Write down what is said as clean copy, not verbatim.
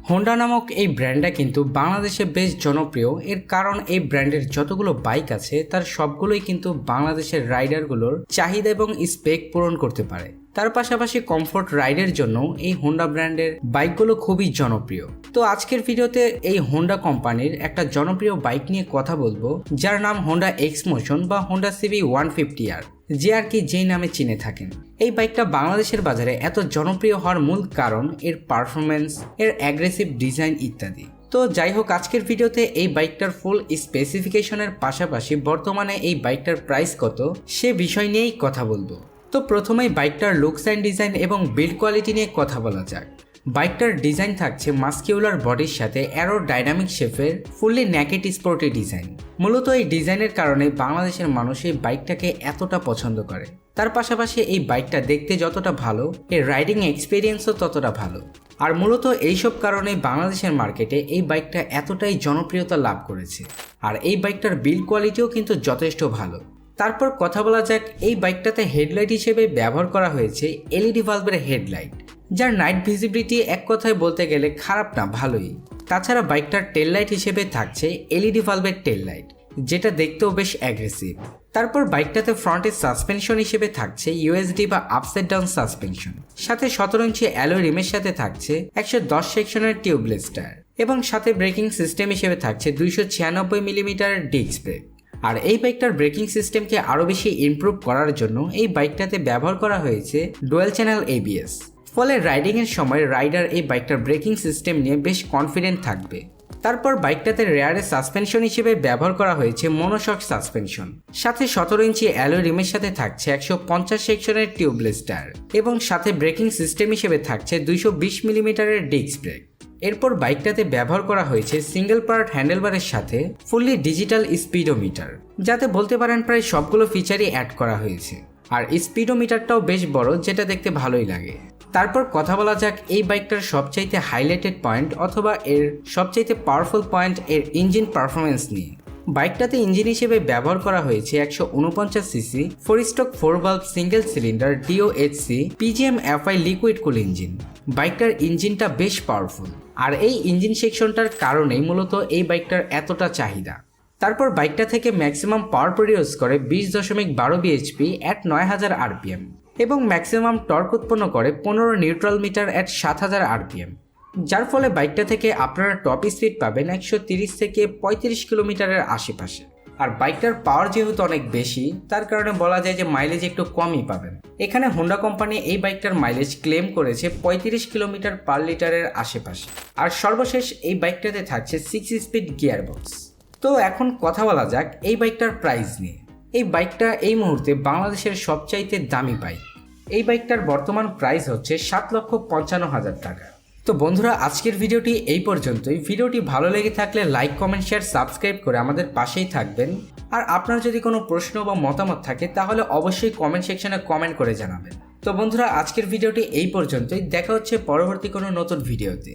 Honda নামক এই ব্র্যান্ডটা কিন্তু বাংলাদেশে বেশ জনপ্রিয়। এর কারণ এই ব্র্যান্ডের যতগুলো বাইক আছে তার সবগুলোই কিন্তু বাংলাদেশের রাইডারগুলোর চাহিদা এবং স্পেক পূরণ করতে পারে। তার পাশাপাশি কমফোর্ট রাইডের জন্য এই হোন্ডা ব্র্যান্ডের বাইকগুলো খুবই জনপ্রিয়। তো আজকের ভিডিওতে এই হোন্ডা কোম্পানির একটা জনপ্রিয় বাইক নিয়ে কথা বলবো, যার নাম হোন্ডা এক্স মোশন বা হোন্ডা সিবি 150R, যে আর কি যেই নামে চিনে থাকেন। এই বাইকটা বাংলাদেশের বাজারে এত জনপ্রিয় হওয়ার মূল কারণ এর পারফরমেন্স, এর অ্যাগ্রেসিভ ডিজাইন ইত্যাদি। তো যাই হোক, আজকের ভিডিওতে এই বাইকটার ফুল স্পেসিফিকেশনের পাশাপাশি বর্তমানে এই বাইকটার প্রাইস কত সে বিষয় নিয়েই কথা বলবো। তো প্রথমেই বাইকটার লুকস অ্যান্ড ডিজাইন এবং বিল্ড কোয়ালিটি নিয়ে কথা বলা যাক। বাইকটার ডিজাইন থাকছে মাস্কিউলার বডির সাথে অ্যারো ডাইনামিক শেপের ফুললি ন্যাকেট স্পোর্টি ডিজাইন। মূলত এই ডিজাইনের কারণে বাংলাদেশের মানুষ এই বাইকটাকে এতটা পছন্দ করে। তার পাশাপাশি এই বাইকটা দেখতে যতটা ভালো, এর রাইডিং এক্সপিরিয়েন্সও ততটা ভালো। আর মূলত এইসব কারণে বাংলাদেশের মার্কেটে এই বাইকটা এতটাই জনপ্রিয়তা লাভ করেছে। আর এই বাইকটার বিল্ড কোয়ালিটিও কিন্তু যথেষ্ট ভালো। তারপর কথা বলা যাক, এই বাইকটাতে হেডলাইট হিসেবে ব্যবহার করা হয়েছে এলইডি ভালভের হেডলাইট, যার নাইট ভিজিবিলিটি এক কথায় বলতে গেলে খারাপ না, ভালোই। তাছাড়া বাইকটার টেল লাইট হিসেবে থাকছে এলইডি ভালভের টেল লাইট, যেটা দেখতেও বেশ অ্যাগ্রেসিভ। তারপর বাইকটাতে ফ্রন্টের সাসপেনশন হিসেবে থাকছে ইউএসডি বা আপসাইড ডাউন সাসপেনশন, সাথে 17 ইঞ্চি অ্যালয় রিমের সাথে থাকছে 110 সেকশনের টিউবলেস টায়ার, এবং সাথে ব্রেকিং সিস্টেম হিসেবে থাকছে 296 মিলিমিটার ডিস্ক ব্রেক। আর এই বাইকটার ব্রেকিং সিস্টেমকে আরও বেশি ইমপ্রুভ করার জন্য এই বাইকটাতে ব্যবহার করা হয়েছে ডুয়াল চ্যানেল ABS। ফলে রাইডিংয়ের সময় রাইডার এই বাইকটার ব্রেকিং সিস্টেম নিয়ে বেশ কনফিডেন্ট থাকবে। তারপর বাইকটাতে রেয়ারে সাসপেনশন হিসেবে ব্যবহার করা হয়েছে মনোশক সাসপেনশন, সাথে 17 ইঞ্চি অ্যালয় রিমের সাথে থাকছে 150 সেকশনের টিউবলেস টায়ার, এবং সাথে ব্রেকিং সিস্টেম হিসেবে থাকছে 220 মিলিমিটারের ডিস্ক ব্রেক। এরপর বাইকটাতে ব্যবহার করা হয়েছে সিঙ্গেল পার্ট হ্যান্ডেলবারের সাথে ফুললি ডিজিটাল স্পিডোমিটার, যাতে বলতে পারেন প্রায় সবগুলো ফিচারই অ্যাড করা হয়েছে। আর স্পিডোমিটারটাও বেশ বড়, যেটা দেখতে ভালোই লাগে। তারপর কথা বলা যাক এই বাইকটার সবচাইতে হাইলাইটেড পয়েন্ট অথবা এর সবচাইতে পাওয়ারফুল পয়েন্ট, এর ইঞ্জিন পারফরমেন্স নিয়ে। বাইকটাতে ইঞ্জিন হিসেবে ব্যবহার করা হয়েছে 149 CC 4 stroke 4 valve single cylinder DOHC PGM FI liquid কুল ইঞ্জিন। বাইকটার ইঞ্জিনটা বেশ পাওয়ারফুল, আর এই ইঞ্জিন সেকশনটার কারণেই মূলত এই বাইকটার এতটা চাহিদা। তারপর বাইকটা থেকে ম্যাক্সিমাম পাওয়ার প্রডিউস করে 20.12 bhp at 9000 RPM, এবং ম্যাক্সিমাম টর্ক উৎপন্ন করে 15 নিউট্রাল মিটার at 7000 RPM, যার ফলে বাইকটা থেকে আপনারা টপ স্পিড পাবেন 130 থেকে 35 কিলোমিটারের আশেপাশে। আর বাইকটার পাওয়ার যেহেতু অনেক বেশি, তার কারণে বলা যায় যে মাইলেজ একটু কমই পাবেন। এখানে হোন্ডা কোম্পানি এই বাইকটার মাইলেজ ক্লেম করেছে 35 কিলোমিটার পার লিটারের আশেপাশে। আর সর্বশেষ এই বাইকটাতে থাকছে 6 স্পিড গিয়ারবক্স। তো এখন কথা বলা যাক এই বাইকটার প্রাইস নিয়ে। এই বাইকটা এই মুহূর্তে বাংলাদেশের সবচাইতে দামি বাইক। এই বাইকটার বর্তমান প্রাইস হচ্ছে 7,55,000 টাকা। তো বন্ধুরা, আজকের ভিডিওটি এই পর্যন্তই। ভিডিওটি ভালো লেগে থাকলে লাইক, কমেন্ট, শেয়ার, সাবস্ক্রাইব করে আমাদের পাশেই থাকবেন। আর আপনার যদি কোনো প্রশ্ন বা মতামত থাকে তাহলে অবশ্যই কমেন্ট সেকশনে কমেন্ট করে জানাবেন। তো বন্ধুরা, আজকের ভিডিওটি এই পর্যন্তই। দেখা হচ্ছে পরবর্তী কোনো নতুন ভিডিওতে।